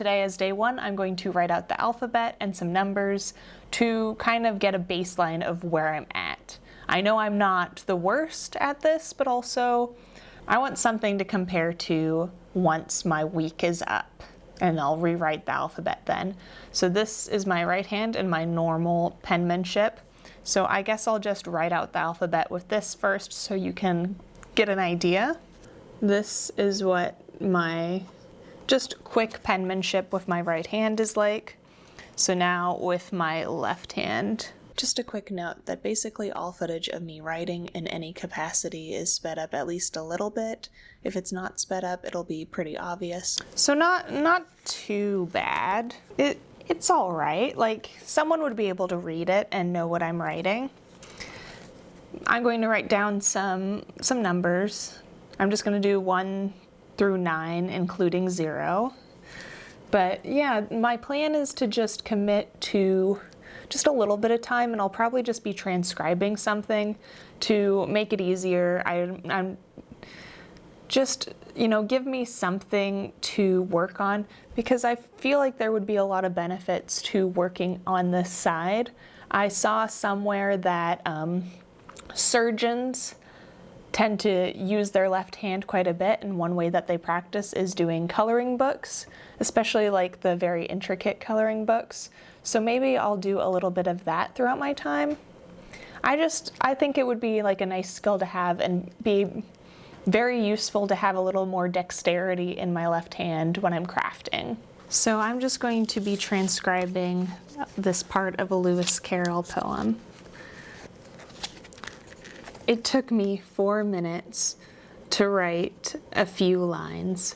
Today is day one. I'm going to write out the alphabet and some numbers to kind of get a baseline of where I'm at. I know I'm not the worst at this, but also I want something to compare to once my week is up, and I'll rewrite the alphabet then. So this is my right hand and my normal penmanship. So I guess I'll just write out the alphabet with this first so you can get an idea. This is what my just quick penmanship with my right hand is like. So now with my left hand. Just a quick note that basically all footage of me writing in any capacity is sped up at least a little bit. If it's not sped up, it'll be pretty obvious. So not too bad. It's all right. Like, someone would be able to read it and know what I'm writing. I'm going to write down some numbers. I'm just going to do 1 through 9, including 0. But yeah, my plan is to just commit to just a little bit of time, and I'll probably just be transcribing something to make it easier. I'm just, give me something to work on, because I feel like there would be a lot of benefits to working on this side. I saw somewhere that surgeons tend to use their left hand quite a bit, and one way that they practice is doing coloring books, especially like the very intricate coloring books. So maybe I'll do a little bit of that throughout my time. I think it would be like a nice skill to have and be very useful to have a little more dexterity in my left hand when I'm crafting. So I'm just going to be transcribing this part of a Lewis Carroll poem. It took me 4 minutes to write a few lines.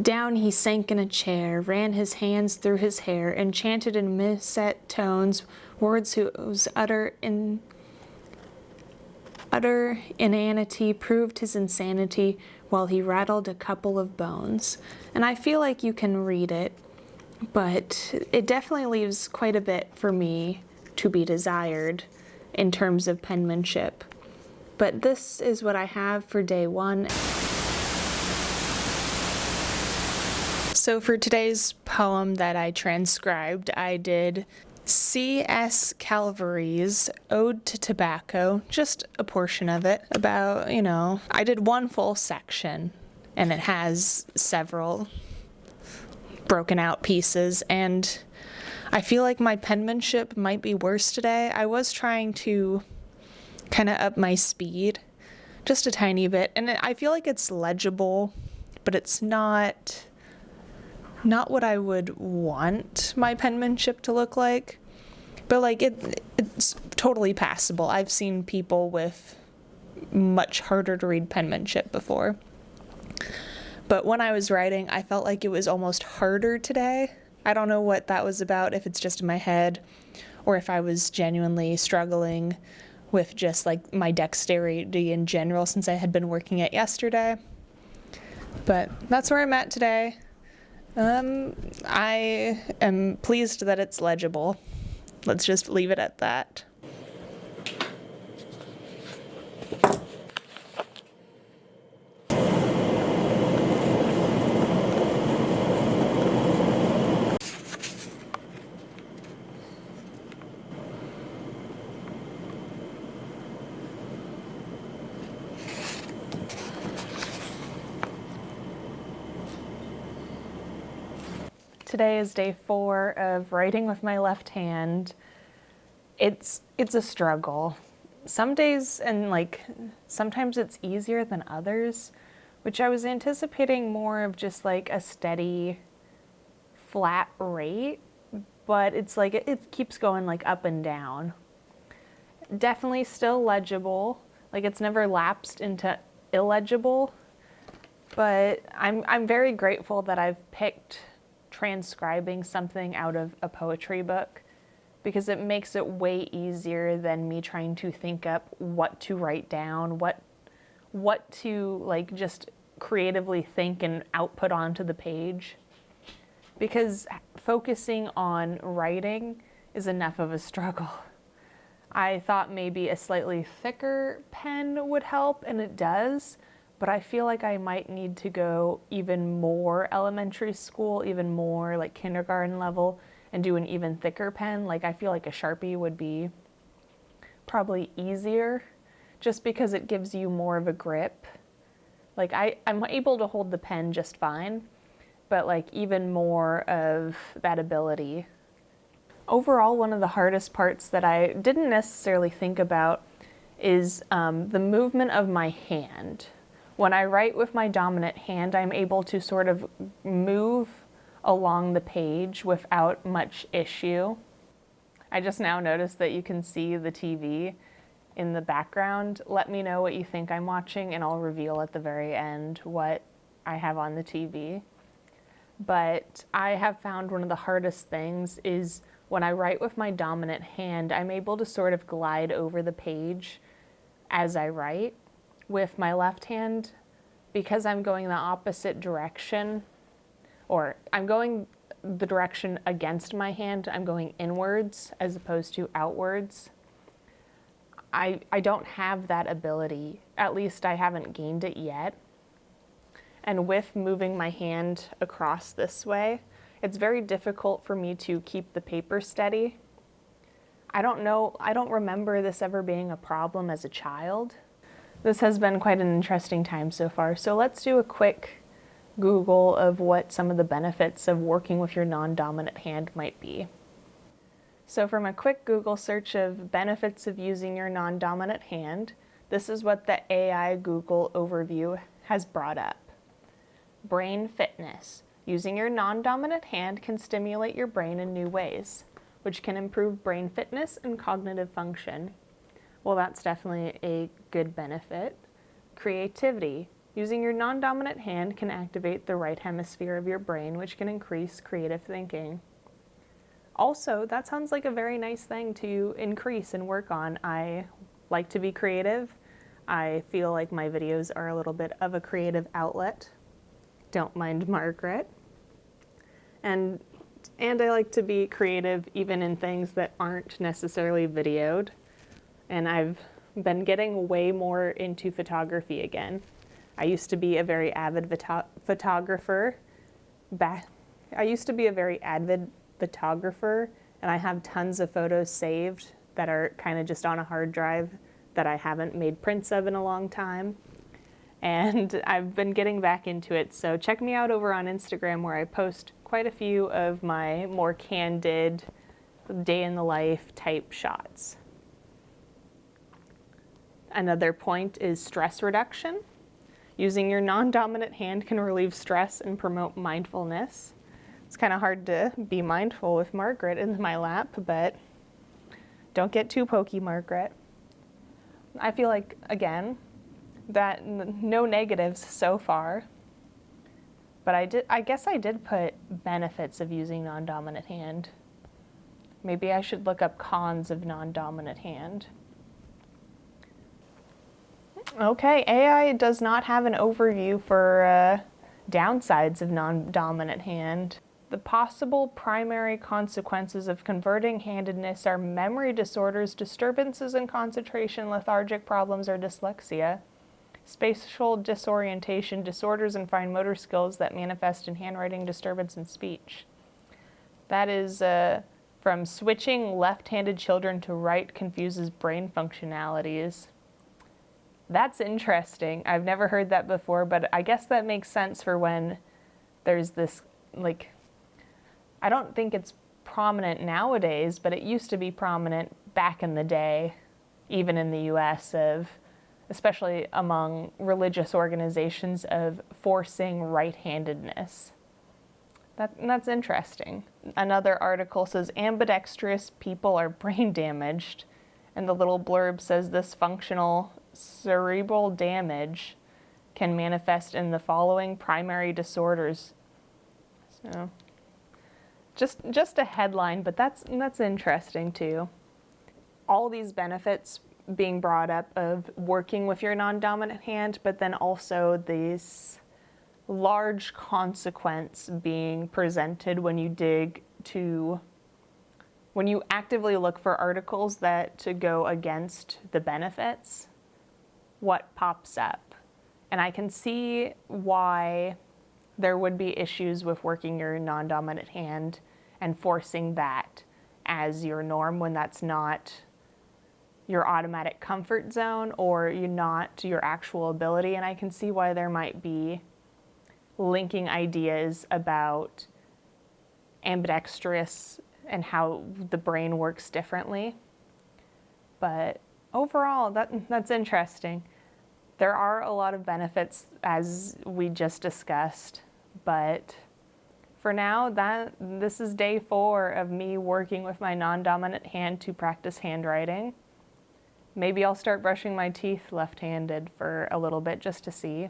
Down he sank in a chair, ran his hands through his hair, and chanted in misset tones words whose utter inanity proved his insanity while he rattled a couple of bones. And I feel like you can read it, but it definitely leaves quite a bit for me to be desired in terms of penmanship. But this is what I have for day one. So for today's poem that I transcribed, I did C.S. Calvary's Ode to Tobacco, just a portion of it, about, I did one full section, and it has several broken out pieces, and I feel like my penmanship might be worse today. I was trying to kind of up my speed just a tiny bit, and I feel like it's legible, but it's not what I would want my penmanship to look like. But like it's totally passable. I've seen people with much harder to read penmanship before. But when I was writing, I felt like it was almost harder today. I don't know what that was about, if it's just in my head or if I was genuinely struggling with just like my dexterity in general since I had been working it yesterday. But that's where I'm at today. I am pleased that it's legible. Let's just leave it at that. Today is day 4 of writing with my left hand. It's a struggle. Some days, and sometimes it's easier than others, which I was anticipating more of just like a steady, flat rate, but it's like it keeps going like up and down. Definitely still legible, like it's never lapsed into illegible, but I'm very grateful that I've picked transcribing something out of a poetry book, because it makes it way easier than me trying to think up what to write down, what to like just creatively think and output onto the page. Because focusing on writing is enough of a struggle. I thought maybe a slightly thicker pen would help, and it does, but I feel like I might need to go even more elementary school, even more like kindergarten level, and do an even thicker pen. Like I feel like a Sharpie would be probably easier just because it gives you more of a grip. Like I'm able to hold the pen just fine, but like even more of that ability. Overall, one of the hardest parts that I didn't necessarily think about is the movement of my hand. When I write with my dominant hand, I'm able to sort of move along the page without much issue. I just now noticed that you can see the TV in the background. Let me know what you think I'm watching and I'll reveal at the very end what I have on the TV. But I have found one of the hardest things is when I write with my dominant hand, I'm able to sort of glide over the page as I write. With my left hand, because I'm going the opposite direction, or I'm going the direction against my hand, I'm going inwards as opposed to outwards. I don't have that ability, at least I haven't gained it yet. And with moving my hand across this way, it's very difficult for me to keep the paper steady. I don't remember this ever being a problem as a child. This has been quite an interesting time so far, so let's do a quick Google of what some of the benefits of working with your non-dominant hand might be. So from a quick Google search of benefits of using your non-dominant hand, this is what the AI Google overview has brought up. Brain fitness. Using your non-dominant hand can stimulate your brain in new ways, which can improve brain fitness and cognitive function. Well, that's definitely a good benefit. Creativity. Using your non-dominant hand can activate the right hemisphere of your brain, which can increase creative thinking. Also, that sounds like a very nice thing to increase and work on. I like to be creative. I feel like my videos are a little bit of a creative outlet. Don't mind Margaret. And I like to be creative even in things that aren't necessarily videoed. And I've been getting way more into photography again. I used to be a very avid photographer. And I have tons of photos saved that are kind of just on a hard drive that I haven't made prints of in a long time. And I've been getting back into it, so check me out over on Instagram where I post quite a few of my more candid, day in the life type shots. Another point is stress reduction. Using your non-dominant hand can relieve stress and promote mindfulness. It's kind of hard to be mindful with Margaret in my lap, but don't get too pokey, Margaret. I feel like, again, that no negatives so far, but I guess I did put benefits of using non-dominant hand. Maybe I should look up cons of non-dominant hand. Okay, AI does not have an overview for downsides of non-dominant hand. The possible primary consequences of converting handedness are memory disorders, disturbances in concentration, lethargic problems, or dyslexia, spatial disorientation, disorders in fine motor skills that manifest in handwriting, disturbance in speech. That is from switching left-handed children to right confuses brain functionalities. That's interesting. I've never heard that before, but I guess that makes sense for when there's this, like, I don't think it's prominent nowadays, but it used to be prominent back in the day, even in the US, especially among religious organizations, of forcing right-handedness. That's interesting. Another article says ambidextrous people are brain damaged, and the little blurb says this functional cerebral damage can manifest in the following primary disorders. So, just a headline, but that's interesting too. All these benefits being brought up of working with your non-dominant hand, but then also this large consequence being presented when you actively look for articles that to go against the benefits. What pops up? And I can see why there would be issues with working your non-dominant hand and forcing that as your norm when that's not your automatic comfort zone or not your actual ability. And I can see why there might be linking ideas about ambidextrous and how the brain works differently. But overall, that's interesting. There are a lot of benefits as we just discussed, but for now, this is day 4 of me working with my non-dominant hand to practice handwriting. Maybe I'll start brushing my teeth left-handed for a little bit just to see.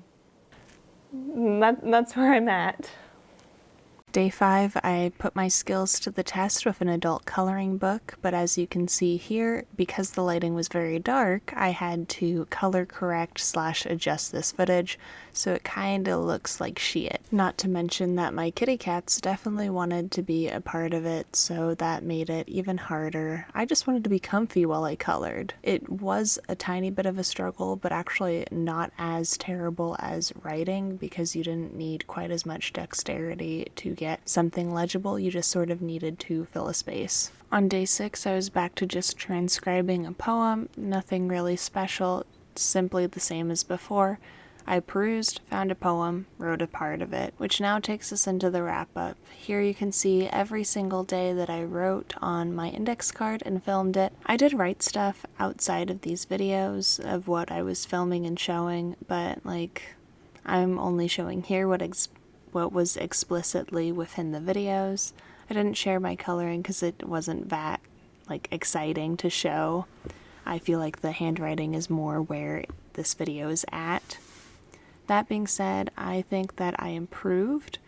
That's where I'm at. Day 5, I put my skills to the test with an adult coloring book, but as you can see here, because the lighting was very dark, I had to color correct / adjust this footage, so it kinda looks like shit. Not to mention that my kitty cats definitely wanted to be a part of it, so that made it even harder. I just wanted to be comfy while I colored. It was a tiny bit of a struggle, but actually not as terrible as writing, because you didn't need quite as much dexterity to get something legible. You just sort of needed to fill a space. On day 6, I was back to just transcribing a poem, nothing really special, simply the same as before. I perused, found a poem, wrote a part of it, which now takes us into the wrap-up. Here you can see every single day that I wrote on my index card and filmed it. I did write stuff outside of these videos of what I was filming and showing, but I'm only showing here what was explicitly within the videos. I didn't share my coloring because it wasn't that exciting to show. I feel like the handwriting is more where this video is at. That being said, I think that I improved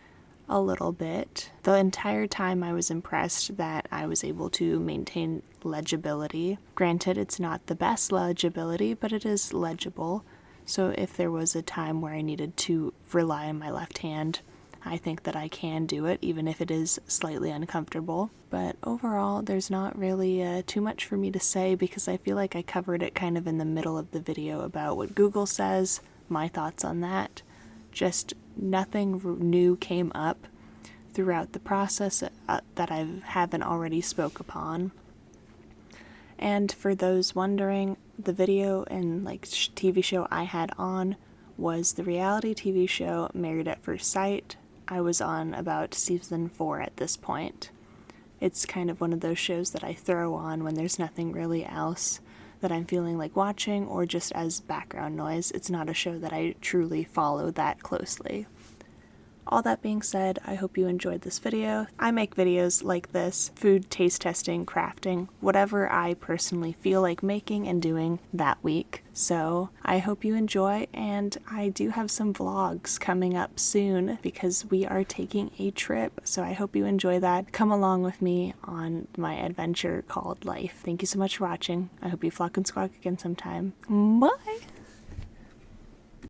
a little bit. The entire time I was impressed that I was able to maintain legibility. Granted, it's not the best legibility, but it is legible. So if there was a time where I needed to rely on my left hand, I think that I can do it, even if it is slightly uncomfortable. But overall, there's not really too much for me to say because I feel like I covered it kind of in the middle of the video about what Google says, my thoughts on that. Just nothing new came up throughout the process that I haven't already spoke upon. And for those wondering, the video and TV show I had on was the reality TV show Married at First Sight. I was on about season 4 at this point. It's kind of one of those shows that I throw on when there's nothing really else that I'm feeling like watching or just as background noise. It's not a show that I truly follow that closely. All that being said, I hope you enjoyed this video. I make videos like this, food taste testing, crafting, whatever I personally feel like making and doing that week. So I hope you enjoy, and I do have some vlogs coming up soon because we are taking a trip, so I hope you enjoy that. Come along with me on my adventure called life. Thank you so much for watching. I hope you flock and squawk again sometime. Bye!